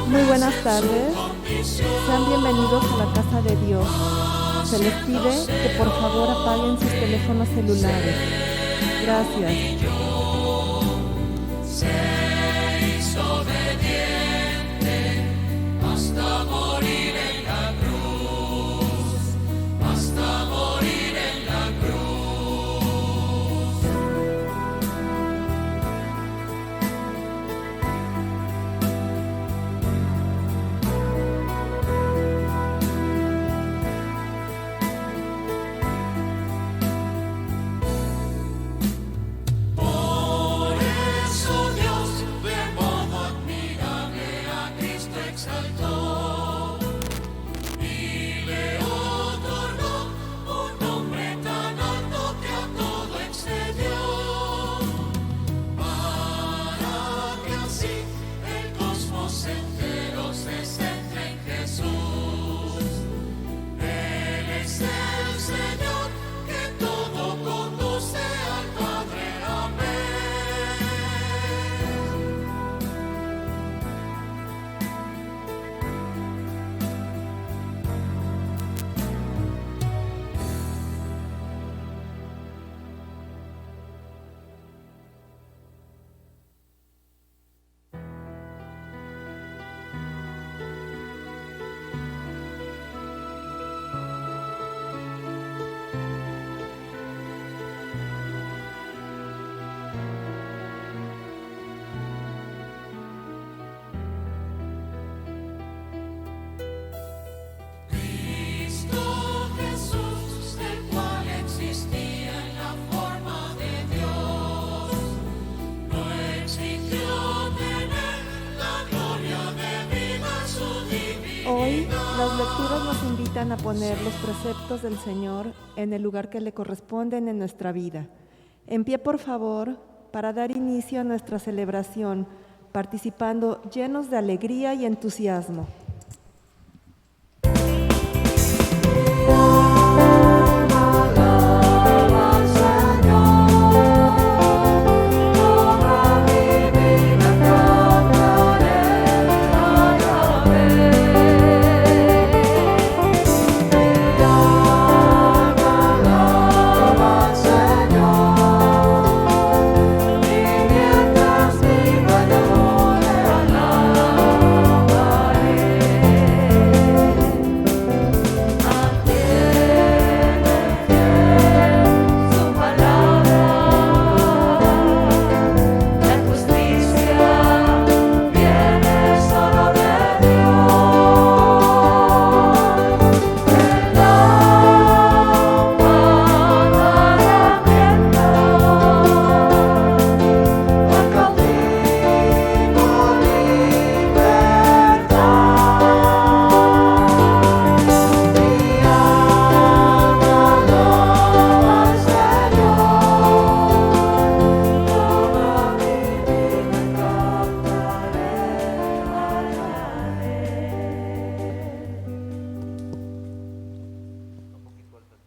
Muy buenas tardes, sean bienvenidos a la casa de Dios. Se les pide que por favor apaguen sus teléfonos celulares. Gracias. Hasta morir en la cruz, hasta morir en la cruz. Por eso Dios de modo admirable a Cristo exaltó y le otorgó un nombre tan alto que a todo excedió, para que así el cosmos entero se centre en Jesús. Él es el Señor que todo conduce al Padre. Amén. Cristo Jesús, el cual existía en la forma de Dios, no exigió tener la gloria debida a su divinidad. Hoy las lecturas nos invitan a poner los preceptos del Señor en el lugar que le corresponden en nuestra vida. En pie, por favor, para dar inicio a nuestra celebración, participando llenos de alegría y entusiasmo.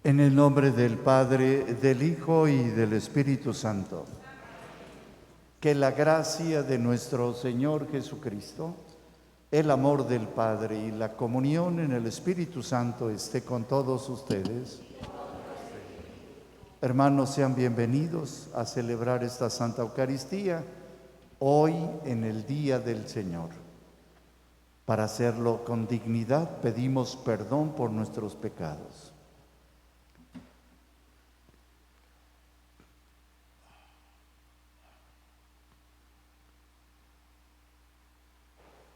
En el nombre del Padre, del Hijo y del Espíritu Santo. Que la gracia de nuestro Señor Jesucristo, el amor del Padre y la comunión en el Espíritu Santo esté con todos ustedes. Hermanos, sean bienvenidos a celebrar esta Santa Eucaristía hoy en el Día del Señor. Para hacerlo con dignidad, pedimos perdón por nuestros pecados.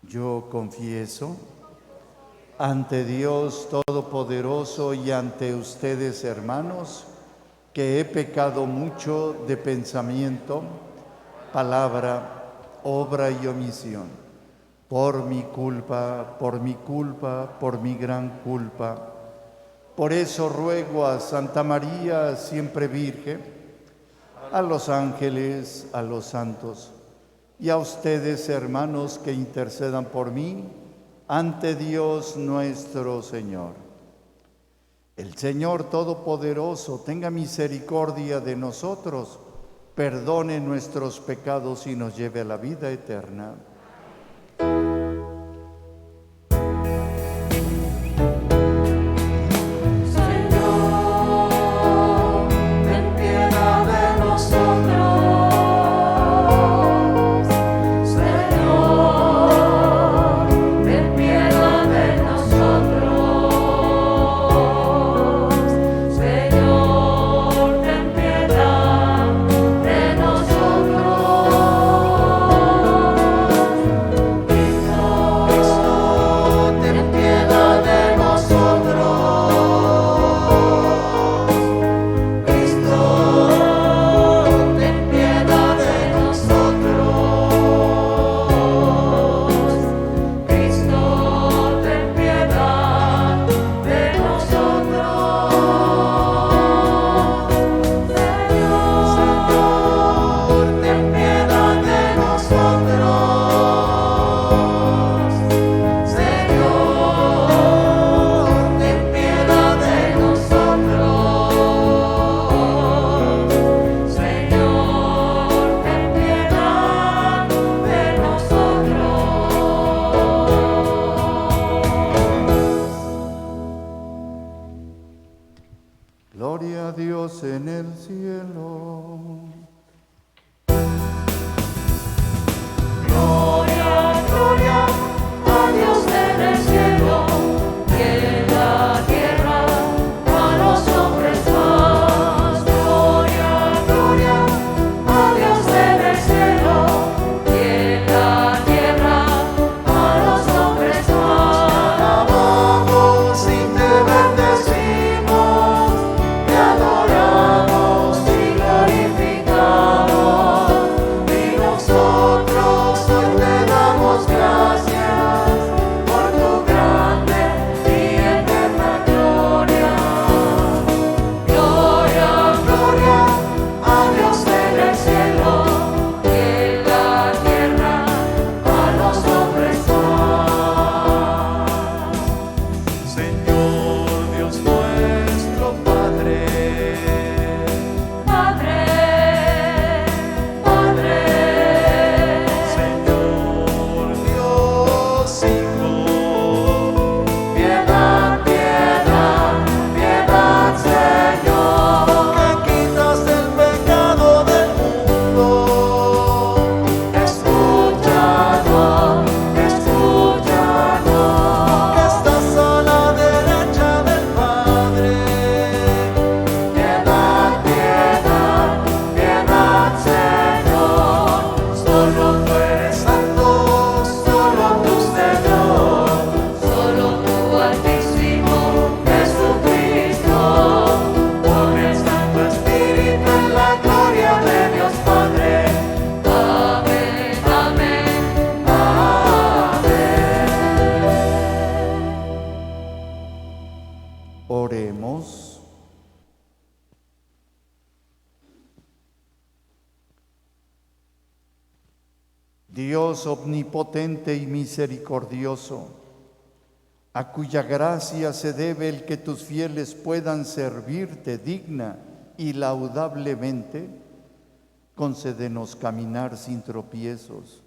Yo confieso ante Dios Todopoderoso y ante ustedes, hermanos, que he pecado mucho de pensamiento, palabra, obra y omisión, por mi culpa, por mi gran culpa. Por eso ruego a Santa María, siempre Virgen, a los ángeles, a los santos, y a ustedes, hermanos, que intercedan por mí ante Dios nuestro Señor. El Señor Todopoderoso tenga misericordia de nosotros, perdone nuestros pecados y nos lleve a la vida eterna. Dios en el cielo. Gloria, gloria a Dios en el cielo y en la tierra a los hombres más. Gloria, gloria a Dios en el cielo y en la tierra a los hombres más. Alabamos y te bendecimos, te adoramos y glorificamos, y nosotros hoy te damos gracias por tu grande y eterna gloria. Gloria, gloria a Dios en el cielo y en la tierra a los hombres más. Señor Dios nuestro Padre, Padre, Padre, Señor Dios Hijo, piedad, piedad, piedad, Señor. que quitas el pecado del mundo. Escúchanos, escúchanos. Que estás a la derecha del Padre. Piedad, piedad, piedad, Señor. Solo tú eres santo, solo tú, Señor. Solo tú, Altísimo Jesucristo. Con el Santo Espíritu en la gloria de Dios Padre. Amén, amén, amén. Oremos. Dios omnipotente y misericordioso, a cuya gracia se debe el que tus fieles puedan servirte digna y laudablemente, concédenos caminar sin tropiezos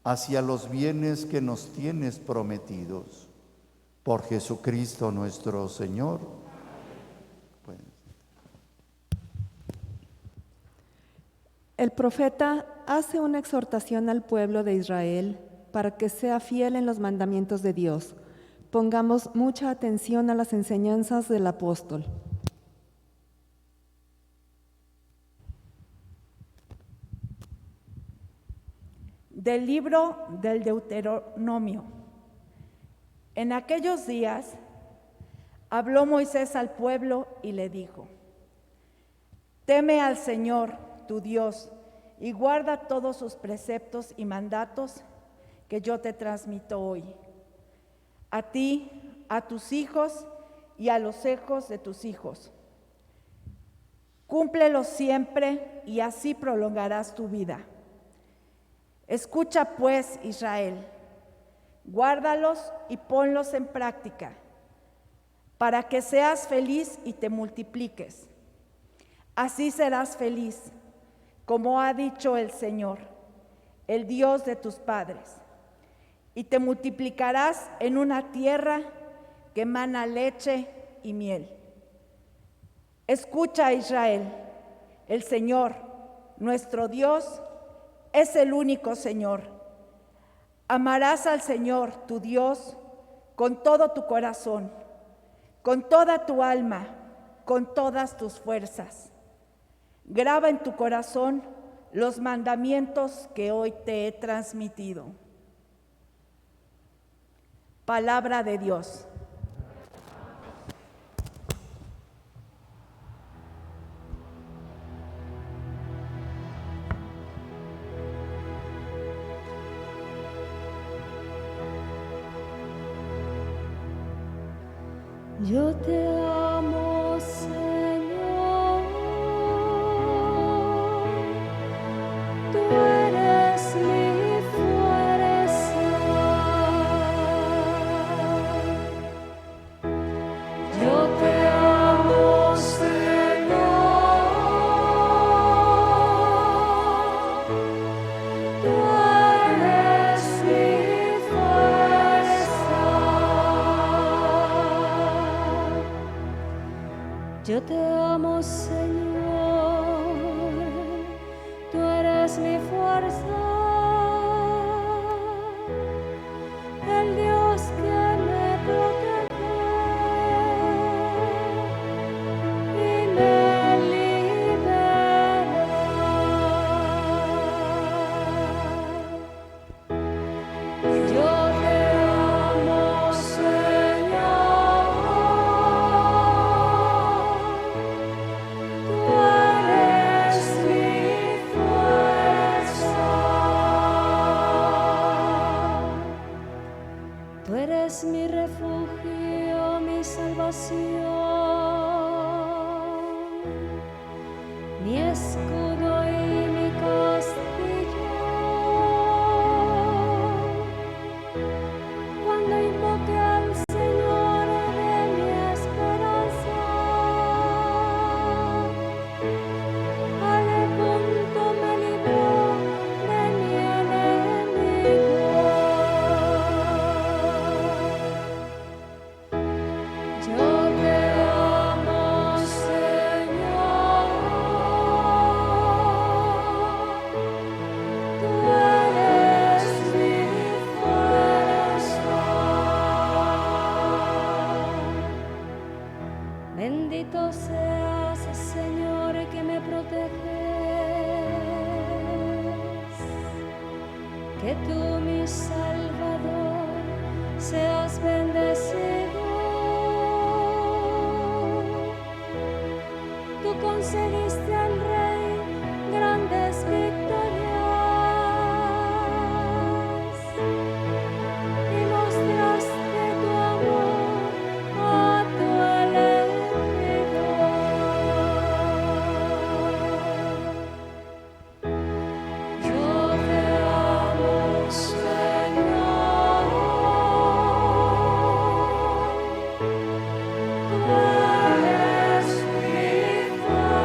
hacia los bienes que nos tienes prometidos. Por Jesucristo nuestro Señor. Pues, El profeta hace una exhortación al pueblo de Israel para que sea fiel en los mandamientos de Dios. Pongamos mucha atención a las enseñanzas del apóstol. Del libro del Deuteronomio. En aquellos días habló Moisés al pueblo y le dijo: Teme al Señor, tu Dios, y guarda todos sus preceptos y mandatos que yo te transmito hoy, a ti, a tus hijos y a los hijos de tus hijos. Cúmplelos siempre y así prolongarás tu vida. Escucha pues, Israel, guárdalos y ponlos en práctica, para que seas feliz y te multipliques. Así serás feliz, como ha dicho el Señor, el Dios de tus padres, y te multiplicarás en una tierra que emana leche y miel. Escucha, Israel, el Señor, nuestro Dios, es el único Señor. Amarás al Señor, tu Dios, con todo tu corazón, con toda tu alma, con todas tus fuerzas. Graba en tu corazón los mandamientos que hoy te he transmitido. Palabra de Dios. Yo te amo, Señor, tú eres mi fuerza. Yo te amo, Señor, tú eres mi fuerza. Yo te amo, Señor. eres mi fuerza, el Dios que me protege y me libera. Yo te amo, Señor, tú eres mi fuerza, tú eres mi refugio, mi salvación, mi escudo y mi castillo. Cuando invoqué al Señor de mi esperanza, al punto me libró de mi enemigo. Yo te amo, Señor, tú eres mi fuerza. Bendito seas, Señor, que me proteges, que tú, mi Salvador, seas bendecido. Tú concediste al Rey grandes victorias y mostraste tu amor a tu elegido. Yo te amo, Señor, tú eres mi fuerza.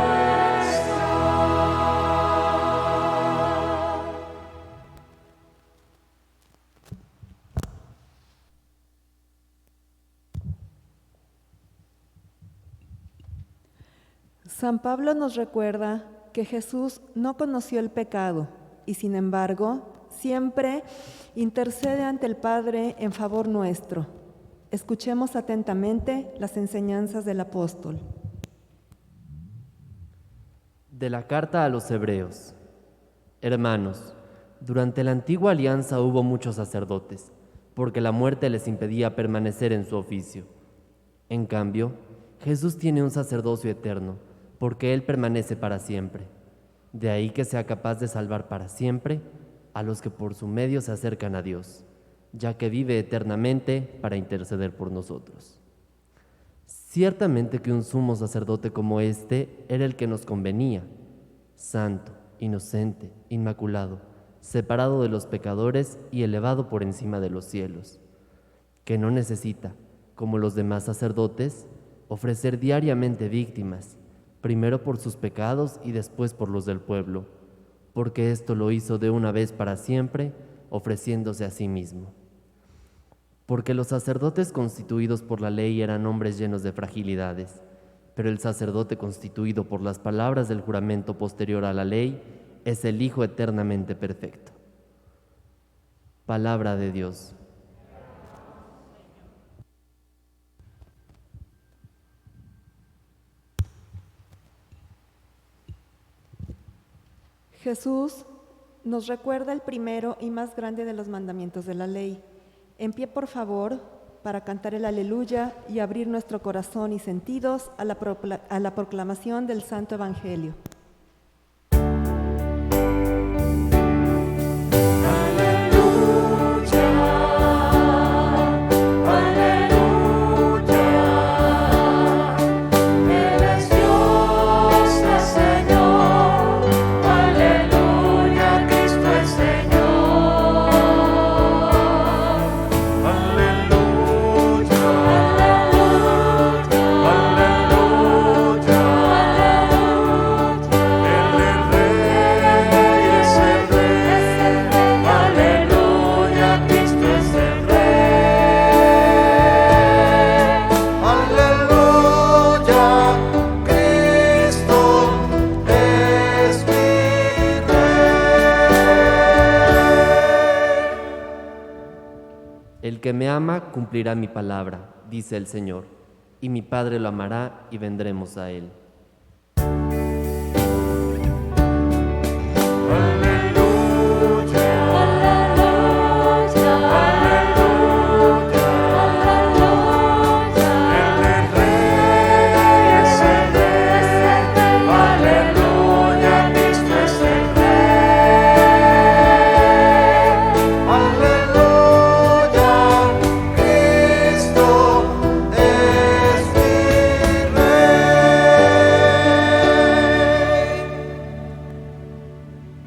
San Pablo nos recuerda que Jesús no conoció el pecado y sin embargo siempre intercede ante el Padre en favor nuestro. Escuchemos atentamente las enseñanzas del apóstol. De la carta a los Hebreos. Hermanos, durante la antigua alianza hubo muchos sacerdotes, porque la muerte les impedía permanecer en su oficio. En cambio, Jesús tiene un sacerdocio eterno, porque Él permanece para siempre. De ahí que sea capaz de salvar para siempre a los que por su medio se acercan a Dios, ya que vive eternamente para interceder por nosotros. Ciertamente que un sumo sacerdote como este era el que nos convenía, santo, inocente, inmaculado, separado de los pecadores y elevado por encima de los cielos, que no necesita, como los demás sacerdotes, ofrecer diariamente víctimas, primero por sus pecados y después por los del pueblo, porque esto lo hizo de una vez para siempre, ofreciéndose a sí mismo. Porque los sacerdotes constituidos por la ley eran hombres llenos de fragilidades, pero el sacerdote constituido por las palabras del juramento posterior a la ley es el Hijo eternamente perfecto. Palabra de Dios. Jesús nos recuerda el primero y más grande de los mandamientos de la ley. En pie, por favor, para cantar el aleluya y abrir nuestro corazón y sentidos a la proclamación del Santo Evangelio. Aleluya. El que me ama cumplirá mi palabra, dice el Señor, y mi Padre lo amará y vendremos a él.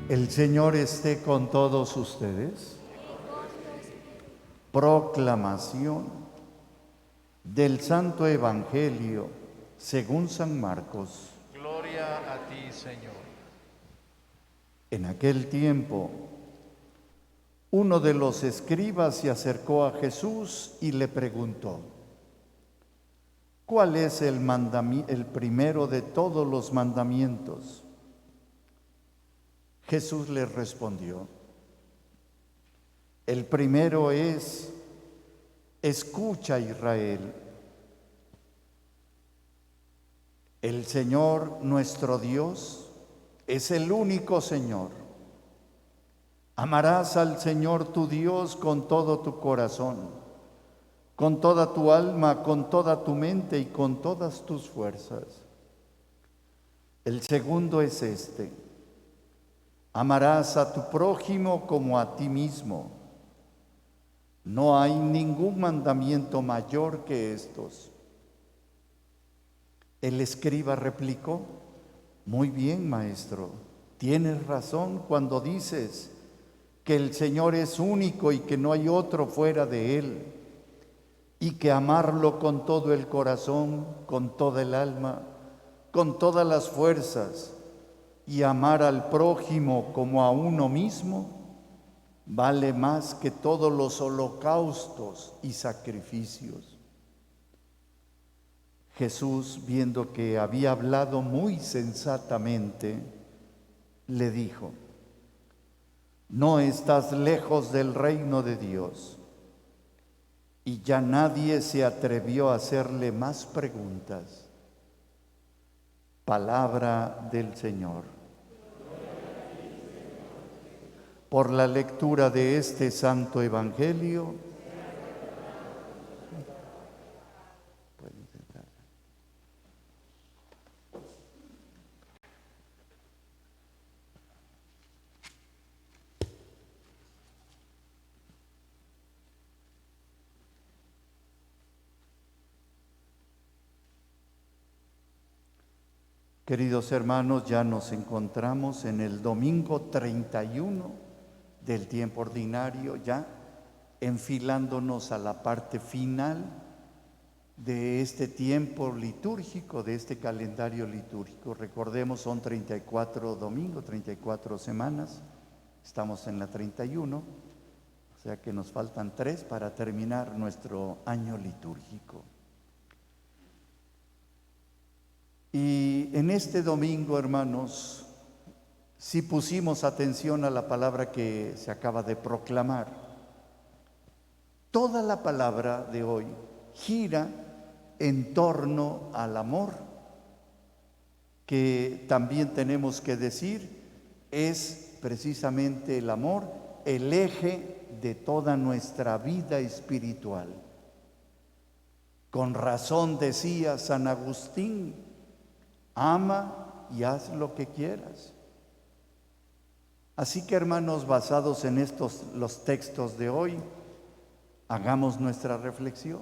El Señor esté con todos ustedes. Proclamación del Santo Evangelio según San Marcos. Gloria a ti, Señor. En aquel tiempo, uno de los escribas se acercó a Jesús y le preguntó: ¿cuál es el primero de todos los mandamientos? Jesús le respondió: el primero es: escucha, Israel. El Señor nuestro Dios es el único Señor. Amarás al Señor tu Dios con todo tu corazón, con toda tu alma, con toda tu mente y con todas tus fuerzas. El segundo es este: amarás a tu prójimo como a ti mismo. No hay ningún mandamiento mayor que estos. El escriba replicó: muy bien, maestro, tienes razón cuando dices que el Señor es único y que no hay otro fuera de Él, y que amarlo con todo el corazón, con toda el alma, con todas las fuerzas, y amar al prójimo como a uno mismo, vale más que todos los holocaustos y sacrificios. Jesús, viendo que había hablado muy sensatamente, le dijo: no estás lejos del reino de Dios. Y ya nadie se atrevió a hacerle más preguntas. Palabra del Señor. Por la lectura de este santo evangelio, queridos hermanos, ya nos encontramos en el domingo 31 del tiempo ordinario, ya enfilándonos a la parte final de este tiempo litúrgico, de este calendario litúrgico. Recordemos, son 34 domingos, 34 semanas, estamos en la 31, o sea que nos faltan 3 para terminar nuestro año litúrgico. Y en este domingo, hermanos, si pusimos atención a la palabra que se acaba de proclamar, toda la palabra de hoy gira en torno al amor, que también tenemos que decir es precisamente el amor el eje de toda nuestra vida espiritual. Con razón decía San Agustín: ama y haz lo que quieras. Así que, hermanos, basados en los textos de hoy, hagamos nuestra reflexión.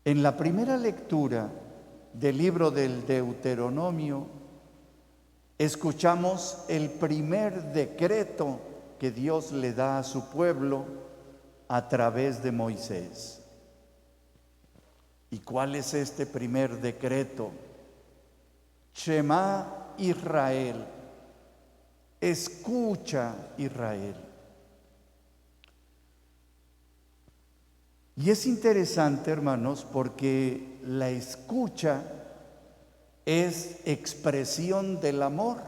En la primera lectura del libro del Deuteronomio, escuchamos el primer decreto que Dios le da a su pueblo a través de Moisés. ¿Y cuál es este primer decreto? Shema Israel. Escucha, Israel. Y es interesante, hermanos, porque la escucha es expresión del amor.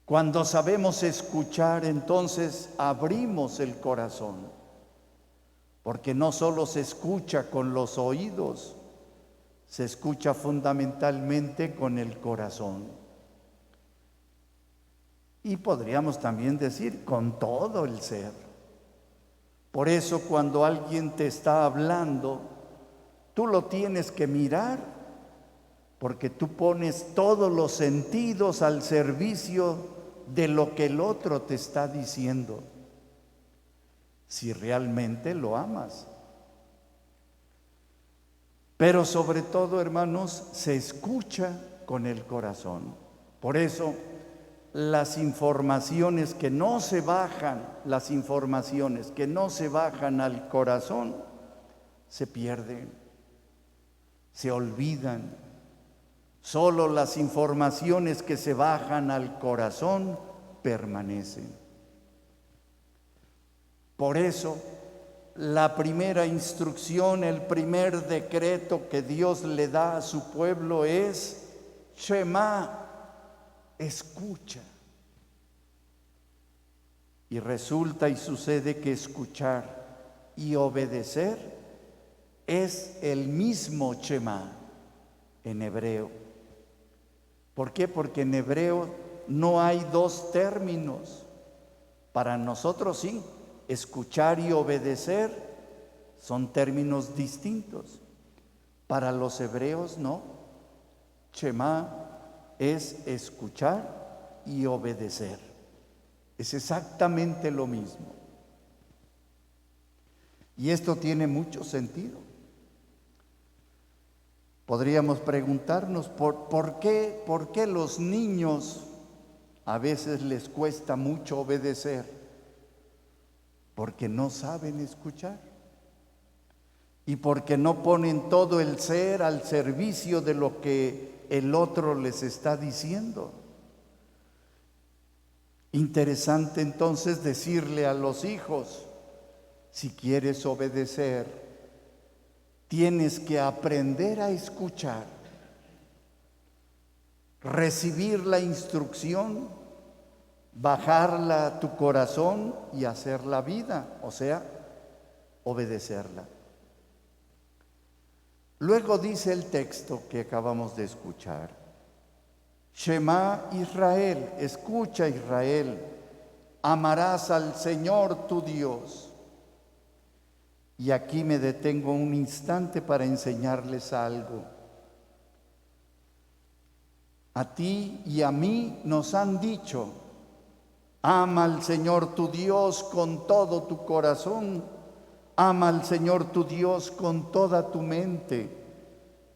Cuando sabemos escuchar, entonces abrimos el corazón, porque no solo se escucha con los oídos, se escucha fundamentalmente con el corazón. Y podríamos también decir con todo el ser. Por eso cuando alguien te está hablando, tú lo tienes que mirar, porque tú pones todos los sentidos al servicio de lo que el otro te está diciendo, si realmente lo amas. Pero sobre todo, hermanos, se escucha con el corazón. Por eso, las informaciones que no se bajan al corazón, se pierden, se olvidan. Solo las informaciones que se bajan al corazón permanecen. Por eso, la primera instrucción, el primer decreto que Dios le da a su pueblo es Shema, escucha. Y resulta y sucede que escuchar y obedecer es el mismo Shema en hebreo. ¿Por qué? Porque en hebreo no hay dos términos. Para nosotros sí, escuchar y obedecer son términos distintos. Para los hebreos no. Shema es escuchar y obedecer. Es exactamente lo mismo. Y esto tiene mucho sentido. Podríamos preguntarnos ¿por qué los niños a veces les cuesta mucho obedecer? Porque no saben escuchar y porque no ponen todo el ser al servicio de lo que el otro les está diciendo. Interesante entonces decirle a los hijos, si quieres obedecer, tienes que aprender a escuchar, recibir la instrucción, bajarla a tu corazón y hacer la vida, o sea, obedecerla. Luego dice el texto que acabamos de escuchar, Shema Israel, escucha Israel, amarás al Señor tu Dios. Y aquí me detengo un instante para enseñarles algo. A ti y a mí nos han dicho, ama al Señor tu Dios con todo tu corazón, ama al Señor tu Dios con toda tu mente,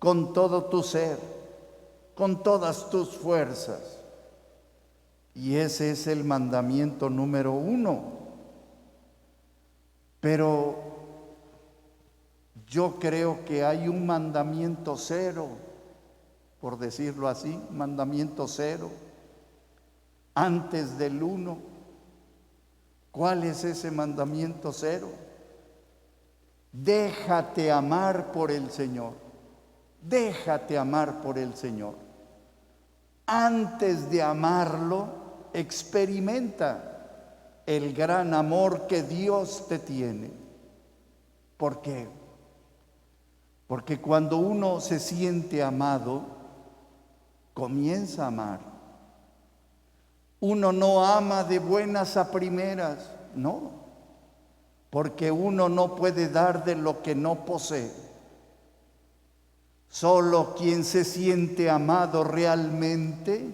con todo tu ser, con todas tus fuerzas. Y ese es el mandamiento número 1. Pero yo creo que hay un mandamiento 0, por decirlo así, mandamiento 0, antes del 1. ¿Cuál es ese mandamiento 0? Déjate amar por el Señor. Déjate amar por el Señor. Antes de amarlo, experimenta el gran amor que Dios te tiene. ¿Por qué? Porque cuando uno se siente amado, comienza a amar. Uno no ama de buenas a primeras, no, porque uno no puede dar de lo que no posee. Solo quien se siente amado realmente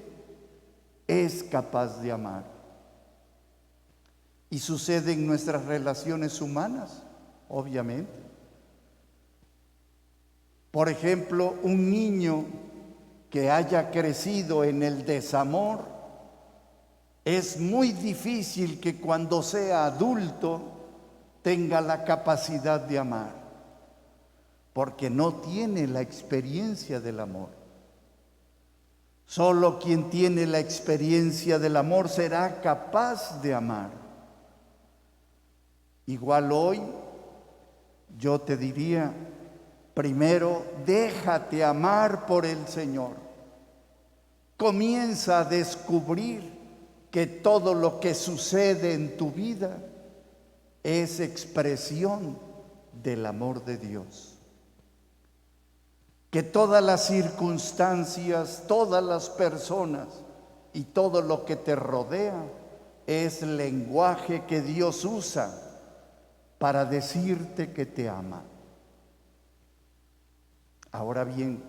es capaz de amar. Y sucede en nuestras relaciones humanas, obviamente. Por ejemplo, un niño que haya crecido en el desamor, es muy difícil que cuando sea adulto tenga la capacidad de amar, porque no tiene la experiencia del amor. Solo quien tiene la experiencia del amor será capaz de amar. Igual hoy yo te diría, primero déjate amar por el Señor. Comienza a descubrir que todo lo que sucede en tu vida es expresión del amor de Dios. Que todas las circunstancias, todas las personas y todo lo que te rodea es lenguaje que Dios usa para decirte que te ama. Ahora bien,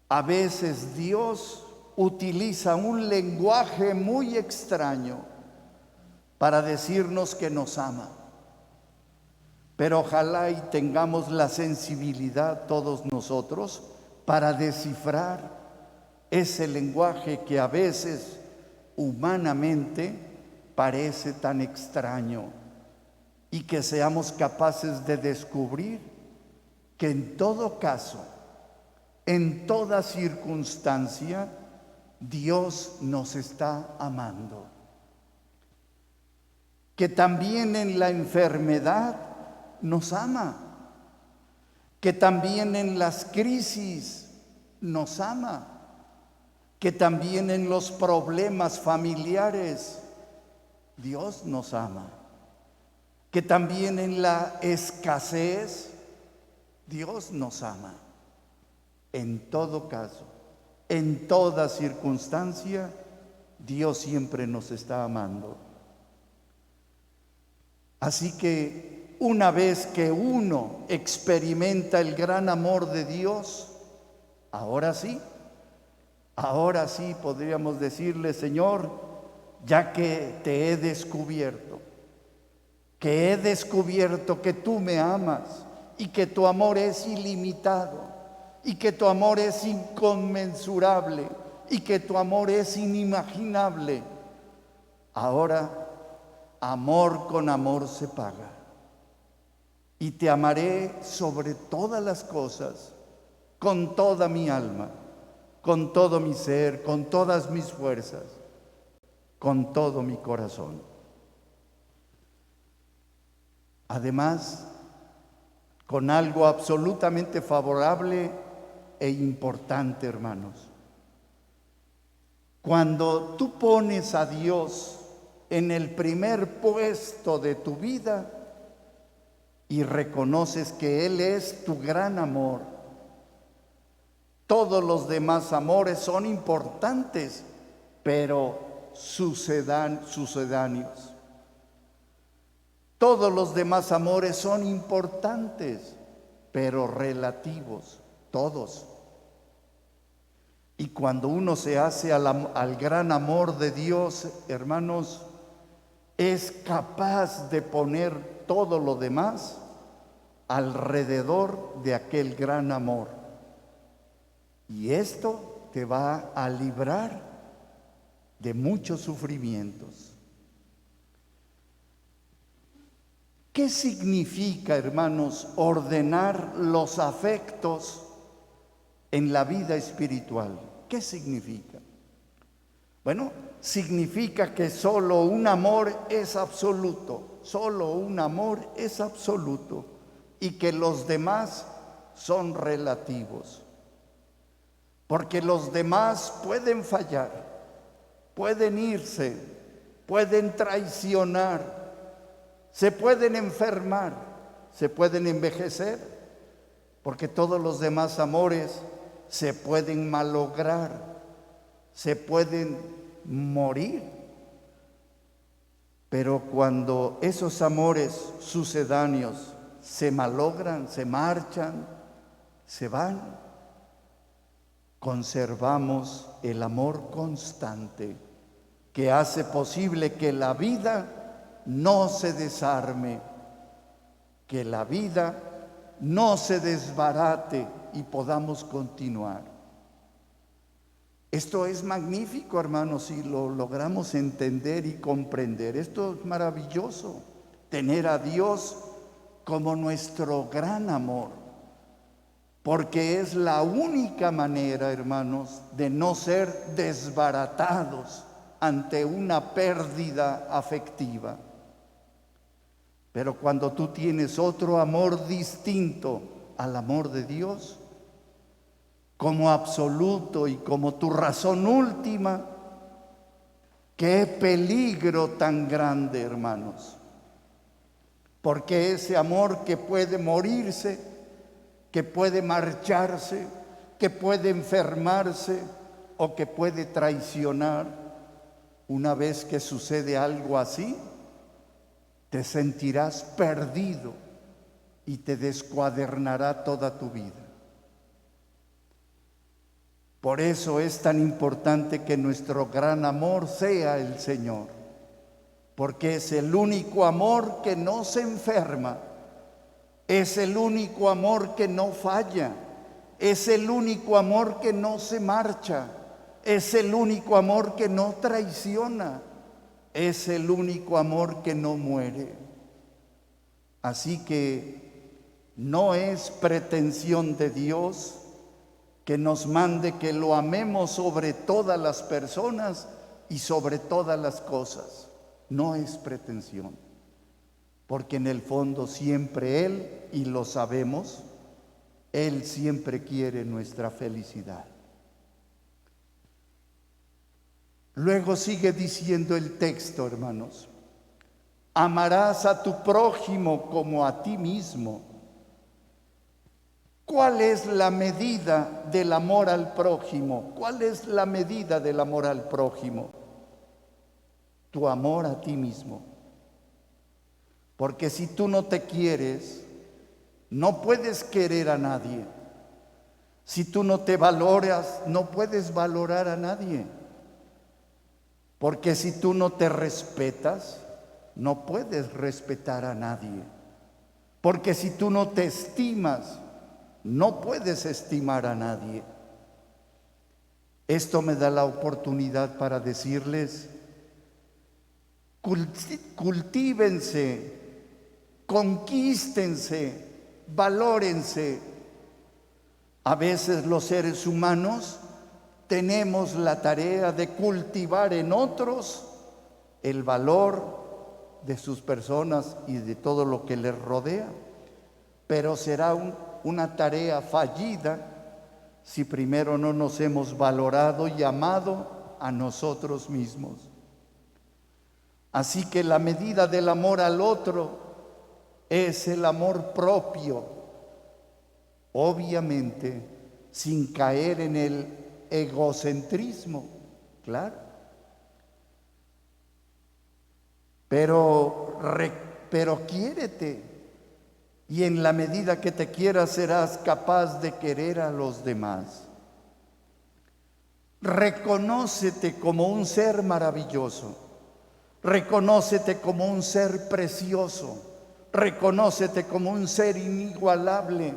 a veces Dios utiliza un lenguaje muy extraño para decirnos que nos ama. Pero ojalá y tengamos la sensibilidad todos nosotros para descifrar ese lenguaje que a veces humanamente parece tan extraño, y que seamos capaces de descubrir que en todo caso, en toda circunstancia, Dios nos está amando. Que también en la enfermedad nos ama. Que también en las crisis nos ama. Que también en los problemas familiares Dios nos ama. Que también en la escasez Dios nos ama. En todo caso, en toda circunstancia, Dios siempre nos está amando. Así que una vez que uno experimenta el gran amor de Dios, ahora sí podríamos decirle: Señor, ya que te he descubierto, que tú me amas y que tu amor es ilimitado y que tu amor es inconmensurable y que tu amor es inimaginable, ahora amor con amor se paga. Y te amaré sobre todas las cosas, con toda mi alma, con todo mi ser, con todas mis fuerzas, con todo mi corazón. Además, con algo absolutamente favorable e importante, hermanos. Cuando tú pones a Dios en el primer puesto de tu vida y reconoces que Él es tu gran amor, todos los demás amores son importantes, pero sucedáneos. Todos los demás amores son importantes, pero relativos, todos. Y cuando uno se hace al gran amor de Dios, hermanos, es capaz de poner todo lo demás alrededor de aquel gran amor. Y esto te va a librar de muchos sufrimientos. ¿Qué significa, hermanos, ordenar los afectos en la vida espiritual? ¿Qué significa? Bueno, significa que solo un amor es absoluto, solo un amor es absoluto, y que los demás son relativos. Porque los demás pueden fallar, pueden irse, pueden traicionar, se pueden enfermar, se pueden envejecer, porque todos los demás amores se pueden malograr, se pueden morir. Pero cuando esos amores sucedáneos se malogran, se marchan, se van, conservamos el amor constante que hace posible que la vida no se desarme, que la vida no se desbarate y podamos continuar. Esto es magnífico, hermanos, si lo logramos entender y comprender. Esto es maravilloso, tener a Dios como nuestro gran amor, porque es la única manera, hermanos, de no ser desbaratados ante una pérdida afectiva. Pero cuando tú tienes otro amor distinto al amor de Dios, como absoluto y como tu razón última, Qué peligro tan grande, hermanos. Porque ese amor que puede morirse, que puede marcharse, que puede enfermarse o que puede traicionar, una vez que sucede algo así, te sentirás perdido y te descuadernará toda tu vida. Por eso es tan importante que nuestro gran amor sea el Señor, porque es el único amor que no se enferma, es el único amor que no falla, es el único amor que no se marcha, es el único amor que no traiciona, es el único amor que no muere. Así que no es pretensión de Dios que nos mande que lo amemos sobre todas las personas y sobre todas las cosas. No es pretensión, porque en el fondo siempre Él, y lo sabemos, Él siempre quiere nuestra felicidad. Luego sigue diciendo el texto, hermanos: amarás a tu prójimo como a ti mismo. ¿Cuál es la medida del amor al prójimo? ¿Cuál es la medida del amor al prójimo? Tu amor a ti mismo. Porque si tú no te quieres, no puedes querer a nadie. Si tú no te valoras, no puedes valorar a nadie. Porque si tú no te respetas, no puedes respetar a nadie. Porque si tú no te estimas, no puedes estimar a nadie. Esto me da la oportunidad para decirles: cultívense, conquístense, valórense. A veces los seres humanos tenemos la tarea de cultivar en otros el valor de sus personas y de todo lo que les rodea, pero será una tarea fallida si primero no nos hemos valorado y amado a nosotros mismos. Así que la medida del amor al otro es el amor propio, obviamente sin caer en el egocentrismo, claro. Pero quiérete, y en la medida que te quieras serás capaz de querer a los demás. Reconócete como un ser maravilloso, reconócete como un ser precioso, reconócete como un ser inigualable,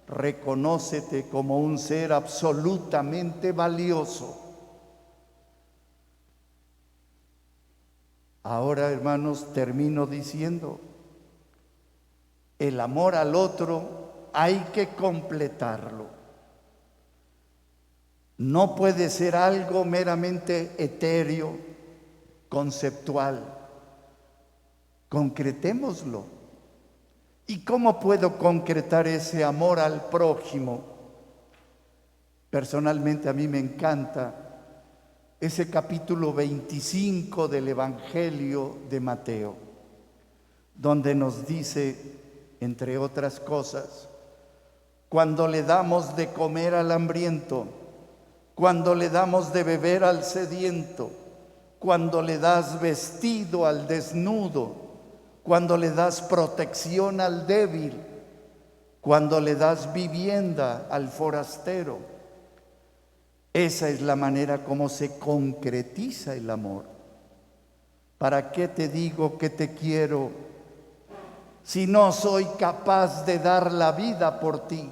reconócete como un ser absolutamente valioso. Ahora, hermanos, termino diciendo: el amor al otro hay que completarlo. No puede ser algo meramente etéreo, conceptual. Concretémoslo. ¿Y cómo puedo concretar ese amor al prójimo? Personalmente a mí me encanta ese capítulo 25 del Evangelio de Mateo, donde nos dice, entre otras cosas, cuando le damos de comer al hambriento, cuando le damos de beber al sediento, cuando le das vestido al desnudo, cuando le das protección al débil, cuando le das vivienda al forastero. Esa es la manera como se concretiza el amor. ¿Para qué te digo que te quiero si no soy capaz de dar la vida por ti?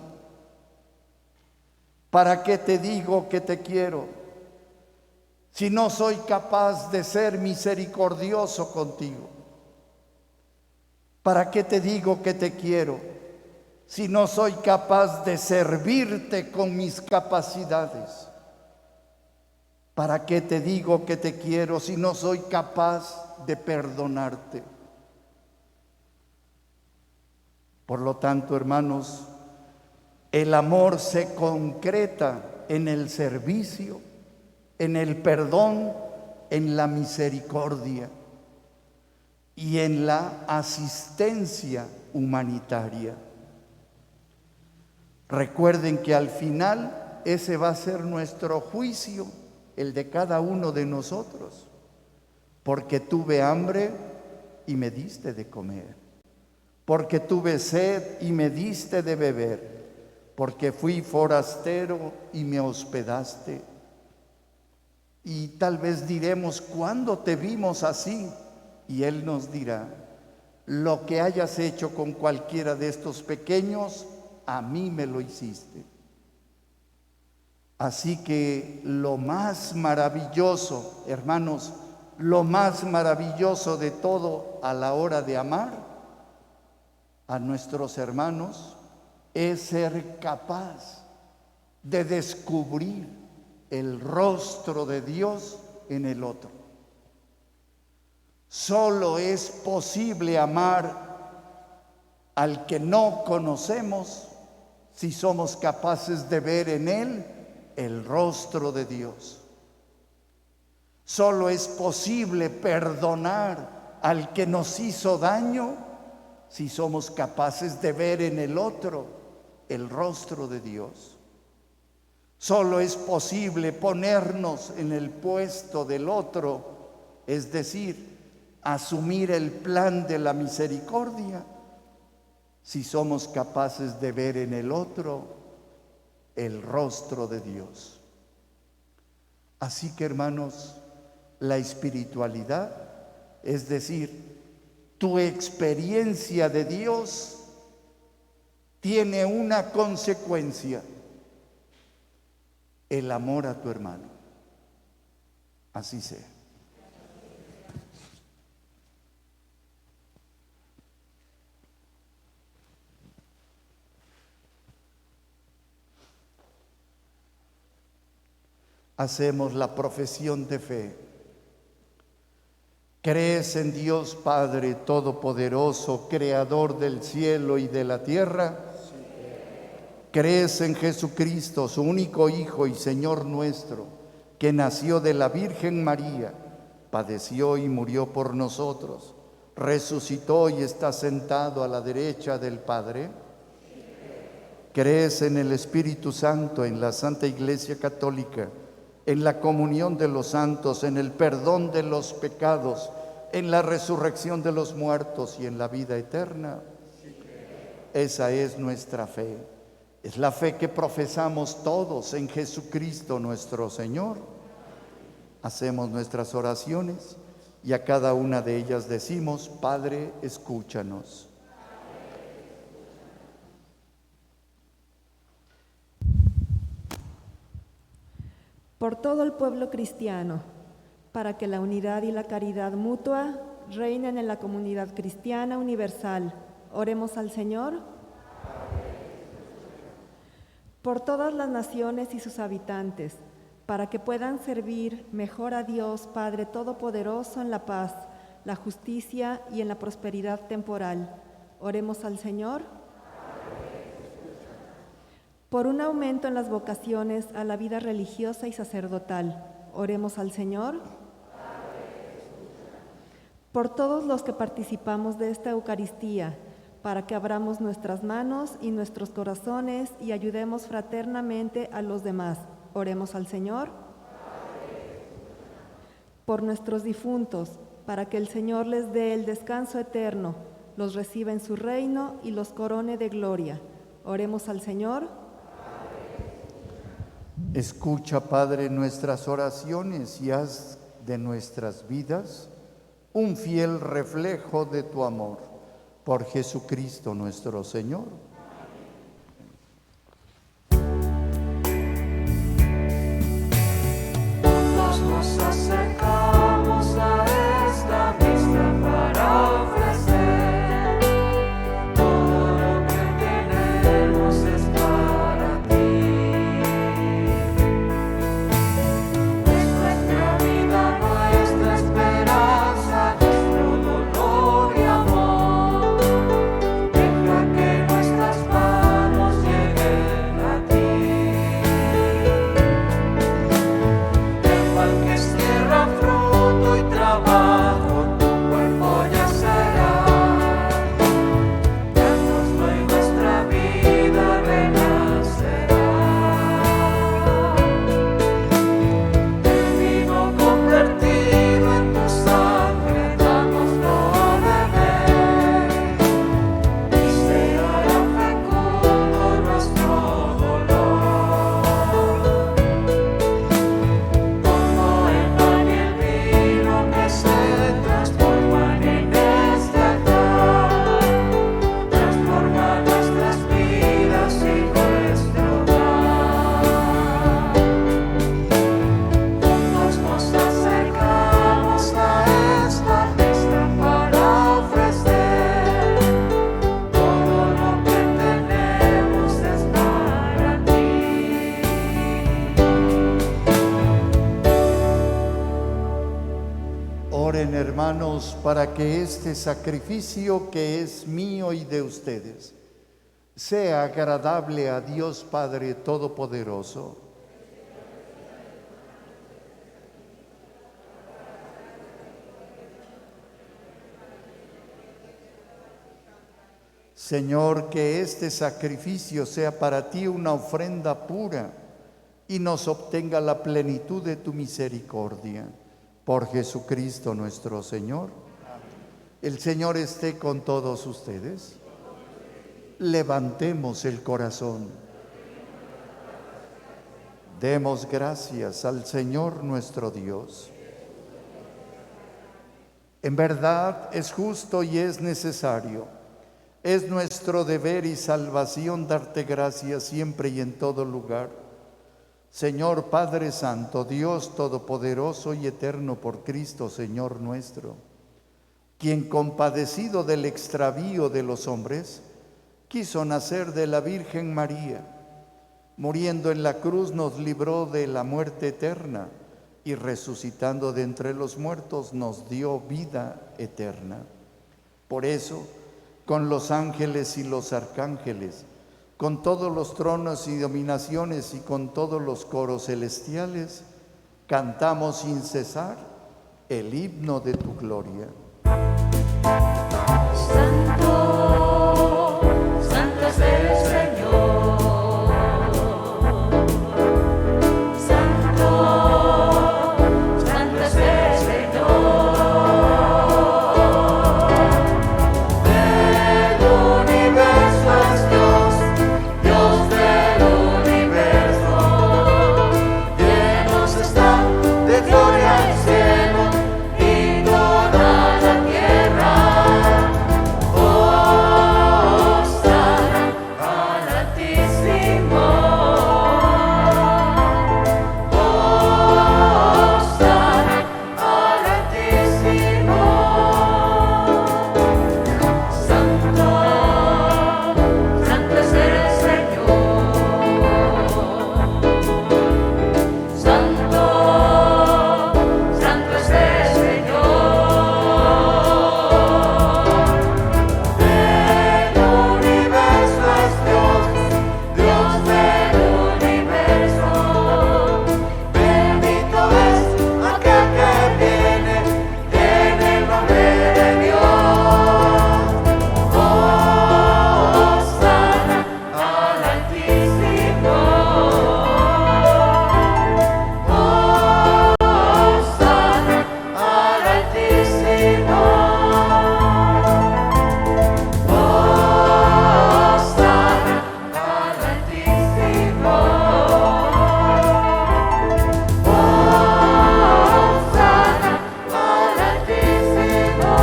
¿Para qué te digo que te quiero si no soy capaz de ser misericordioso contigo? ¿Para qué te digo que te quiero si no soy capaz de servirte con mis capacidades? ¿Para qué te digo que te quiero si no soy capaz de perdonarte? Por lo tanto, hermanos, el amor se concreta en el servicio, en el perdón en la misericordia y en la asistencia humanitaria. Recuerden que al final ese va a ser nuestro juicio, el de cada uno de nosotros, porque tuve hambre y me diste de comer, porque tuve sed y me diste de beber, porque fui forastero y me hospedaste. Y tal vez diremos, ¿cuándo te vimos así? Y Él nos dirá, lo que hayas hecho con cualquiera de estos pequeños, a mí me lo hiciste. Así que lo más maravilloso, hermanos, lo más maravilloso de todo a la hora de amar a nuestros hermanos es ser capaz de descubrir el rostro de Dios en el otro. Solo es posible amar al que no conocemos si somos capaces de ver en él el rostro de Dios. Solo es posible perdonar al que nos hizo daño si somos capaces de ver en el otro el rostro de Dios. Solo es posible ponernos en el puesto del otro, es decir, asumir el plan de la misericordia, si somos capaces de ver en el otro el rostro de Dios. Así que, hermanos, la espiritualidad, es decir, tu experiencia de Dios, tiene una consecuencia: el amor a tu hermano. Así sea. Hacemos la profesión de fe. ¿Crees en Dios Padre Todopoderoso, Creador del cielo y de la tierra? ¿Crees en Jesucristo, su único Hijo y Señor nuestro, que nació de la Virgen María, padeció y murió por nosotros, resucitó y está sentado a la derecha del Padre? ¿Crees en el Espíritu Santo, en la Santa Iglesia Católica, en la comunión de los santos, en el perdón de los pecados, en la resurrección de los muertos y en la vida eterna? Esa es nuestra fe. Es la fe que profesamos todos en Jesucristo nuestro Señor. Hacemos nuestras oraciones y a cada una de ellas decimos: Padre, escúchanos. Por todo el pueblo cristiano, para que la unidad y la caridad mutua reinen en la comunidad cristiana universal, oremos al Señor. Por todas las naciones y sus habitantes, para que puedan servir mejor a Dios Padre Todopoderoso en la paz, la justicia y en la prosperidad temporal, oremos al Señor. Por un aumento en las vocaciones a la vida religiosa y sacerdotal, oremos al Señor. Por todos los que participamos de esta Eucaristía, para que abramos nuestras manos y nuestros corazones y ayudemos fraternamente a los demás, oremos al Señor. Por nuestros difuntos, para que el Señor les dé el descanso eterno, los reciba en su reino y los corone de gloria, oremos al Señor. Escucha, Padre, nuestras oraciones y haz de nuestras vidas un fiel reflejo de tu amor. Por Jesucristo nuestro Señor. Juntos nos acercamos a esta mesa para ofrecer todo lo que tenemos es para ti. Es nuestra vida, nuestra esperanza, nuestro dolor y amor. Deja que nuestras oramos para que este sacrificio que es mío y de ustedes sea agradable a Dios Padre Todopoderoso. Señor, que este sacrificio sea para ti una ofrenda pura y nos obtenga la plenitud de tu misericordia. Por Jesucristo nuestro Señor. El Señor esté con todos ustedes. Levantemos el corazón. Demos gracias al Señor nuestro Dios. En verdad es justo y es necesario. Es nuestro deber y salvación darte gracias siempre y en todo lugar. Señor Padre Santo, Dios Todopoderoso y Eterno por Cristo, Señor nuestro, quien compadecido del extravío de los hombres, quiso nacer de la Virgen María, muriendo en la cruz nos libró de la muerte eterna y resucitando de entre los muertos nos dio vida eterna. Por eso, con los ángeles y los arcángeles, con todos los tronos y dominaciones y con todos los coros celestiales, cantamos sin cesar el himno de tu gloria. Santo, santo es el Señor. Santo, santo es el Señor. Del universo es Dios, Dios del universo. Llenos están de gloria el cielo y toda la tierra. Hosana al Altísimo. Hosana al Altísimo. Santo, santo es el Señor. Santo, santo es el Señor. El universo es Dios, Dios del universo. Bendito es aquel que viene en el nombre de Dios. Hosana al Altísimo. Hosana al Altísimo. Hosana al Altísimo. Hosana al Altísimo.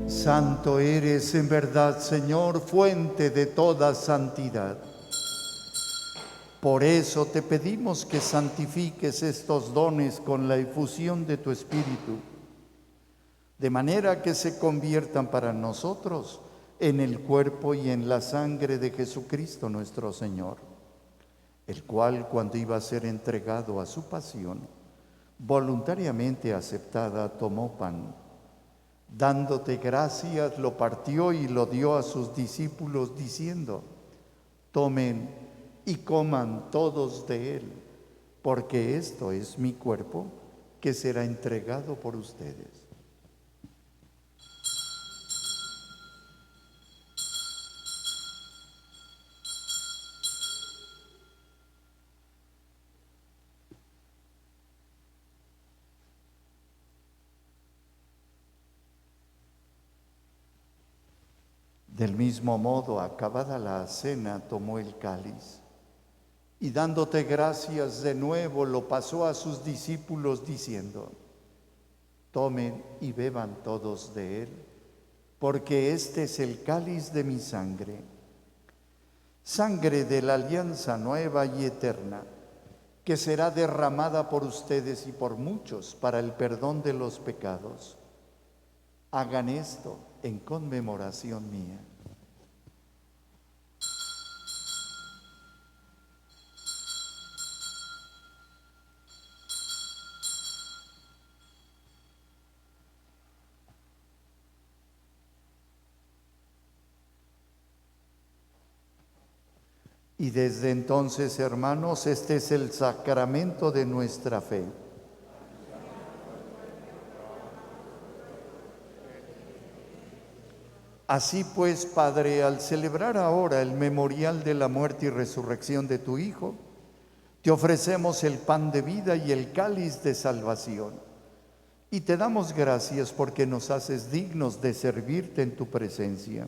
Santo eres en verdad, Señor, fuente de toda santidad. Por eso te pedimos que santifiques estos dones con la efusión de tu Espíritu, de manera que se conviertan para nosotros en el cuerpo y en la sangre de Jesucristo nuestro Señor, el cual, cuando iba a ser entregado a su pasión, voluntariamente aceptada, tomó pan. Dándote gracias, lo partió y lo dio a sus discípulos, diciendo: tomen y coman todos de él, porque esto es mi cuerpo, que será entregado por ustedes. Del mismo modo, acabada la cena, tomó el cáliz y dándote gracias de nuevo, lo pasó a sus discípulos diciendo: tomen y beban todos de él, porque este es el cáliz de mi sangre, sangre de la alianza nueva y eterna, que será derramada por ustedes y por muchos para el perdón de los pecados. Hagan esto en conmemoración mía. Y desde entonces, hermanos, este es el sacramento de nuestra fe. Así pues, Padre, al celebrar ahora el memorial de la muerte y resurrección de tu Hijo, te ofrecemos el pan de vida y el cáliz de salvación. Y te damos gracias porque nos haces dignos de servirte en tu presencia.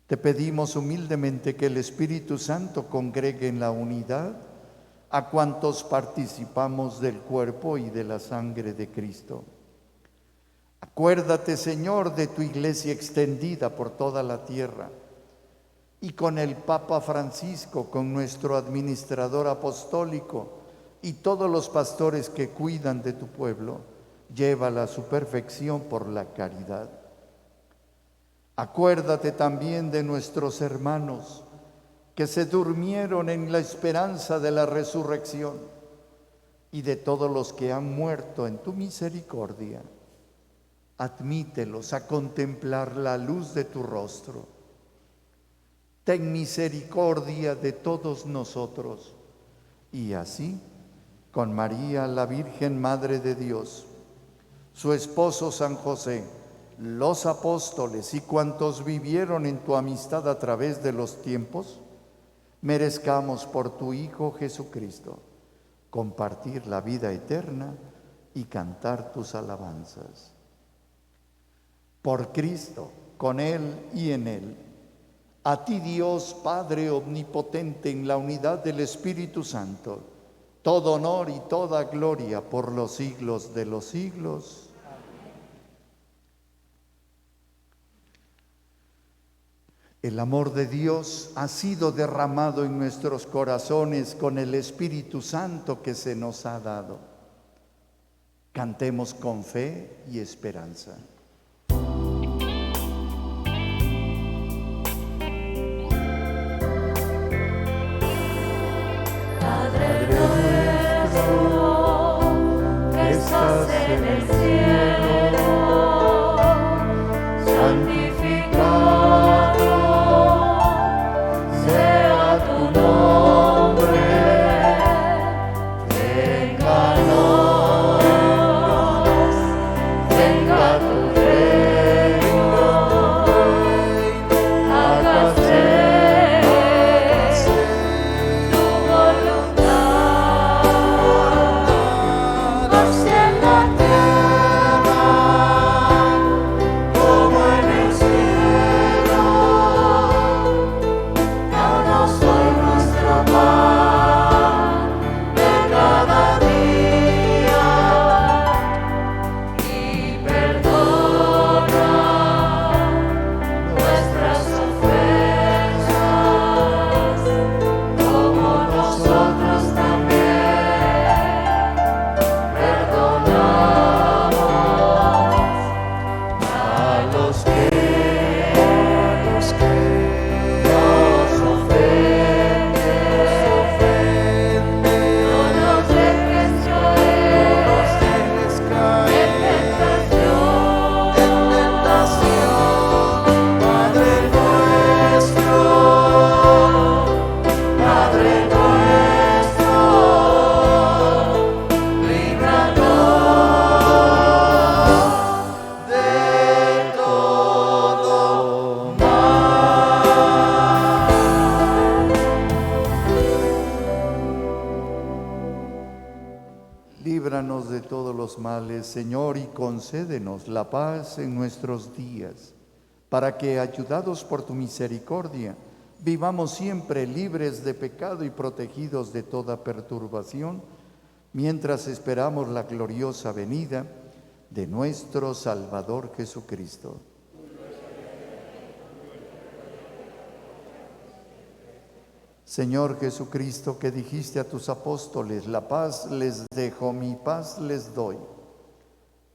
Te pedimos humildemente que el Espíritu Santo congregue en la unidad a cuantos participamos del cuerpo y de la sangre de Cristo. Acuérdate, Señor, de tu iglesia extendida por toda la tierra y con el Papa Francisco, con nuestro administrador apostólico y todos los pastores que cuidan de tu pueblo, llévala a su perfección por la caridad. Acuérdate también de nuestros hermanos que se durmieron en la esperanza de la resurrección y de todos los que han muerto en tu misericordia. Admítelos a contemplar la luz de tu rostro. Ten misericordia de todos nosotros. Y así, con María, la Virgen Madre de Dios, su esposo San José, los apóstoles y cuantos vivieron en tu amistad a través de los tiempos, merezcamos por tu Hijo Jesucristo compartir la vida eterna y cantar tus alabanzas. Por Cristo, con Él y en Él, a ti Dios Padre omnipotente en la unidad del Espíritu Santo, todo honor y toda gloria por los siglos de los siglos. El amor de Dios ha sido derramado en nuestros corazones con el Espíritu Santo que se nos ha dado. Cantemos con fe y esperanza. Padre nuestro, que estás en el cielo, santificado sea tu nombre, venga tu reino, hágase tu voluntad, así en la tierra como en el cielo. Danos hoy nuestro pan de cada día y perdona nuestras ofensas, como nosotros también perdonamos a los que nos ofenden. No nos dejes caer en tentación. Padre nuestro, líbranos de todo mal. Líbranos de todos los males, Señor, y concédenos la paz en nuestros días, para que, ayudados por tu misericordia, vivamos siempre libres de pecado y protegidos de toda perturbación, mientras esperamos la gloriosa venida de nuestro Salvador Jesucristo. Señor Jesucristo, que dijiste a tus apóstoles, la paz les dejo, mi paz les doy.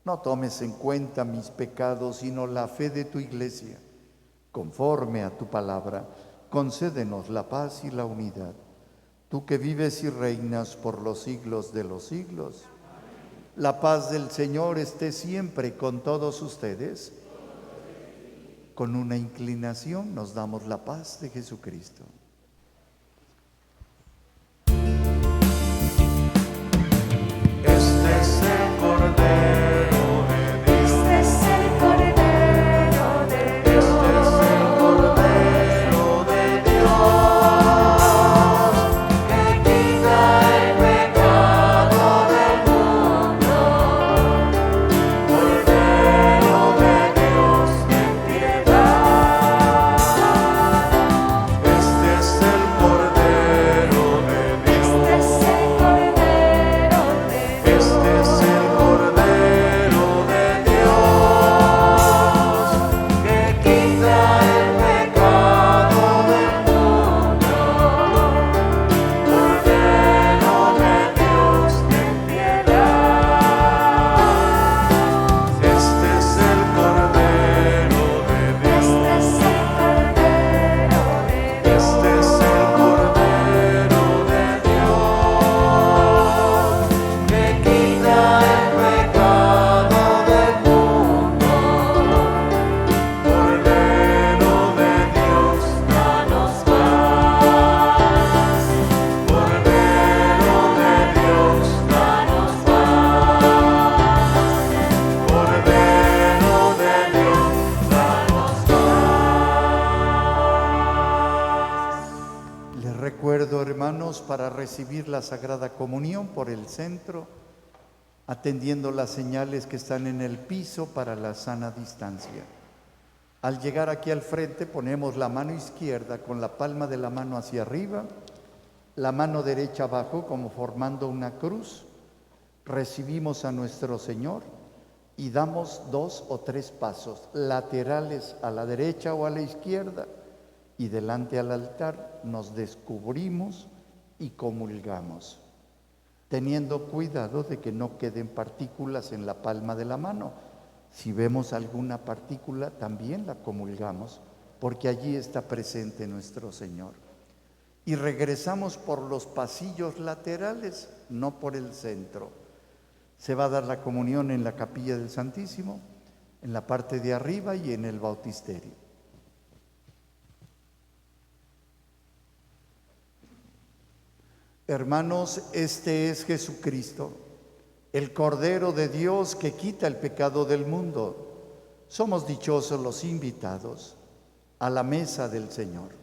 No tomes en cuenta mis pecados, sino la fe de tu iglesia. Conforme a tu palabra, concédenos la paz y la unidad. Tú que vives y reinas por los siglos de los siglos. La paz del Señor esté siempre con todos ustedes. Con una inclinación nos damos la paz de Jesucristo. prepáranos para recibir la Sagrada Comunión por el centro, atendiendo las señales que están en el piso para la sana distancia. Al llegar aquí al frente ponemos la mano izquierda con la palma de la mano hacia arriba, la mano derecha abajo como formando una cruz. Recibimos a nuestro Señor y damos 2 o 3 pasos laterales a la derecha o a la izquierda y delante al altar nos descubrimos y comulgamos, teniendo cuidado de que no queden partículas en la palma de la mano. Si vemos alguna partícula, también la comulgamos, porque allí está presente nuestro Señor. Y regresamos por los pasillos laterales, no por el centro. Se va a dar la comunión en la capilla del Santísimo, en la parte de arriba y en el bautisterio. Hermanos, este es Jesucristo, el Cordero de Dios que quita el pecado del mundo. Somos dichosos los invitados a la mesa del Señor.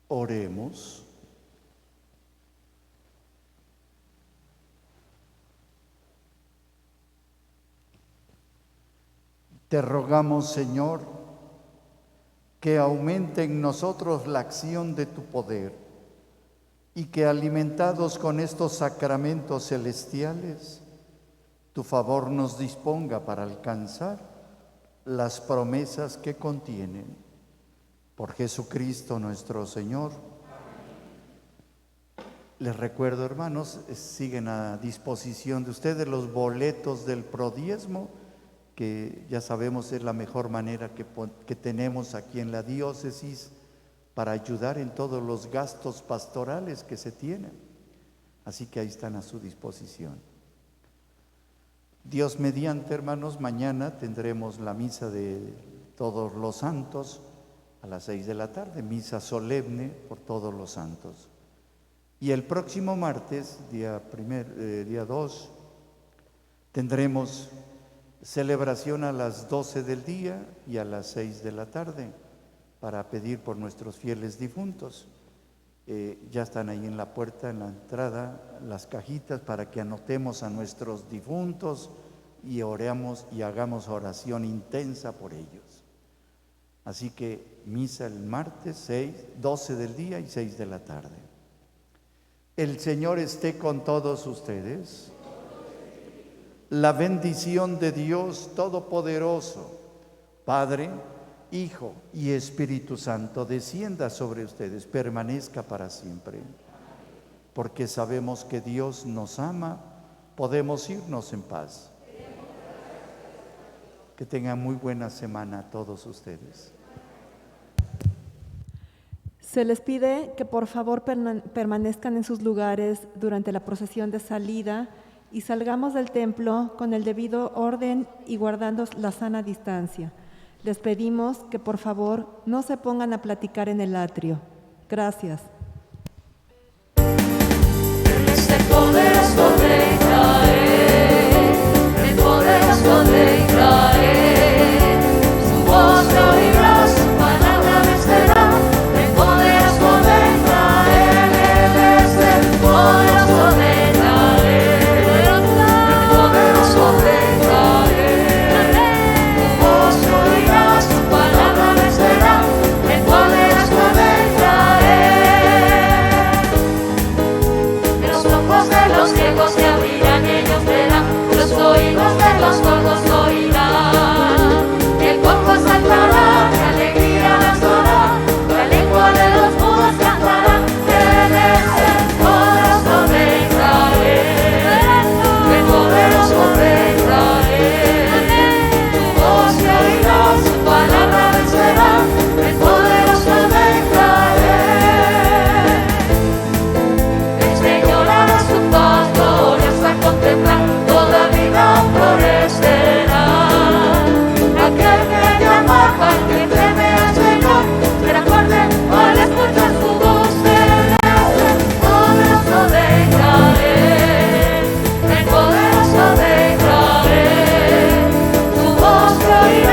Oremos. Te rogamos, Señor, que aumente en nosotros la acción de tu poder y que, alimentados con estos sacramentos celestiales, tu favor nos disponga para alcanzar las promesas que contienen. Por Jesucristo nuestro Señor. Les recuerdo, hermanos, siguen a disposición de ustedes los boletos del prodiezmo, que ya sabemos es la mejor manera que tenemos aquí en la diócesis para ayudar en todos los gastos pastorales que se tienen. Así que ahí están a su disposición. Dios mediante, hermanos, mañana tendremos la misa de todos los santos a las 6 de la tarde, misa solemne por todos los santos. Y el próximo martes, día 2, tendremos celebración a las 12 del día y a las 6 de la tarde para pedir por nuestros fieles difuntos. Ya están ahí en la puerta, en la entrada, las cajitas para que anotemos a nuestros difuntos y oremos y hagamos oración intensa por ellos. Así que misa el martes 12 del día y 6 de la tarde. El Señor esté con todos ustedes. La bendición de Dios Todopoderoso, Padre, Hijo y Espíritu Santo, descienda sobre ustedes, permanezca para siempre. Porque sabemos que Dios nos ama, podemos irnos en paz. Que tengan muy buena semana todos ustedes. Se les pide que por favor permanezcan en sus lugares durante la procesión de salida y salgamos del templo con el debido orden y guardando la sana distancia. Les pedimos que por favor no se pongan a platicar en el atrio. Gracias. El poderoso de Israel, el poderoso de Israel, su voz te oirás, su palabra vencerá. El poderoso de Israel, Él es el poderoso de Israel, el poderoso de Israel, su voz te oirás, su palabra vencerá. El poderoso de Israel. Los ojos de los ciegos se abrirán, ellos verán, los oídos de los sordos oirán. El cojo saltará, de alegría danzará, la lengua de los mudos cantará. Él es el poderoso de Israel, el poderoso de Israel. Tu voz se oirá, su palabra vencerá. El poderoso de Israel. El Señor hará su paz, glorias a contemplar, toda vida florecerá. Aquel que llama, al que teme al Señor, será fuerte al escuchar su voz. Él es el poderoso de Israel, el poderoso de Israel. Su voz se oirá.